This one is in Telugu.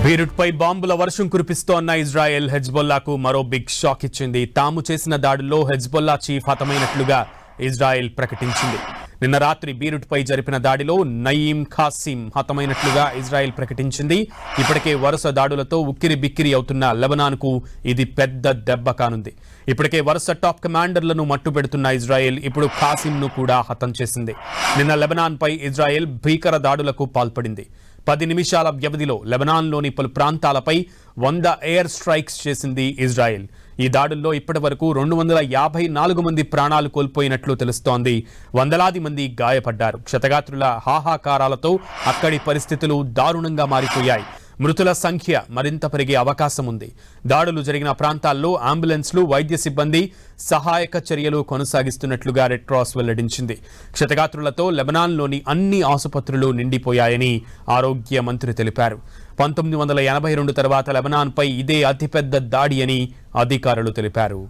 బీరుట్పై బాంబుల వర్షం కురిపిస్తోన్న ఇజ్రాయెల్ హెజ్బొల్లాకు మరో బిగ్ షాక్ ఇచ్చింది. తాము చేసిన దాడుల్లో హెజ్బొల్లా చీఫ్ హతమైనట్లుగా ఇజ్రాయెల్ ప్రకటించింది. నిన్న రాత్రి బీరుట్పై జరిపిన దాడిలో నయీం ఖాసిం హతమైనట్లుగా ఇజ్రాయెల్ ప్రకటించింది. ఇప్పటికే వరుస దాడులతో ఉక్కిరి బిక్కిరి అవుతున్న లెబనాన్కు ఇది పెద్ద దెబ్బ కానుంది. ఇప్పటికే వరుస టాప్ కమాండర్లను మట్టుపెడుతున్న ఇజ్రాయెల్ ఇప్పుడు ఖాసింను కూడా హతం చేసింది. నిన్న లెబనాన్పై ఇజ్రాయెల్ భీకర దాడులకు పాల్పడింది. 10 నిమిషాల వ్యవధిలో లెబనాన్లోని పలు ప్రాంతాలపై 100 ఎయిర్ స్ట్రైక్స్ చేసింది ఇజ్రాయెల్. ఈ దాడుల్లో ఇప్పటి వరకు 254 మంది ప్రాణాలు కోల్పోయినట్లు తెలుస్తోంది. వందలాది మంది గాయపడ్డారు. క్షతగాత్రుల హాహాకారాలతో అక్కడి పరిస్థితులు దారుణంగా మారిపోయాయి. మృతుల సంఖ్య మరింత పెరిగే అవకాశం ఉంది. దాడులు జరిగిన ప్రాంతాల్లో అంబులెన్స్లు, వైద్య సిబ్బంది సహాయక చర్యలు కొనసాగిస్తున్నట్లుగా రెడ్ క్రాస్ వెల్లడించింది. క్షతగాత్రులతో లెబనాన్లోని అన్ని ఆసుపత్రులు నిండిపోయాయని ఆరోగ్య మంత్రి తెలిపారు. 1982 తర్వాత లెబనాన్పై ఇదే అతిపెద్ద దాడి అని అధికారులు తెలిపారు.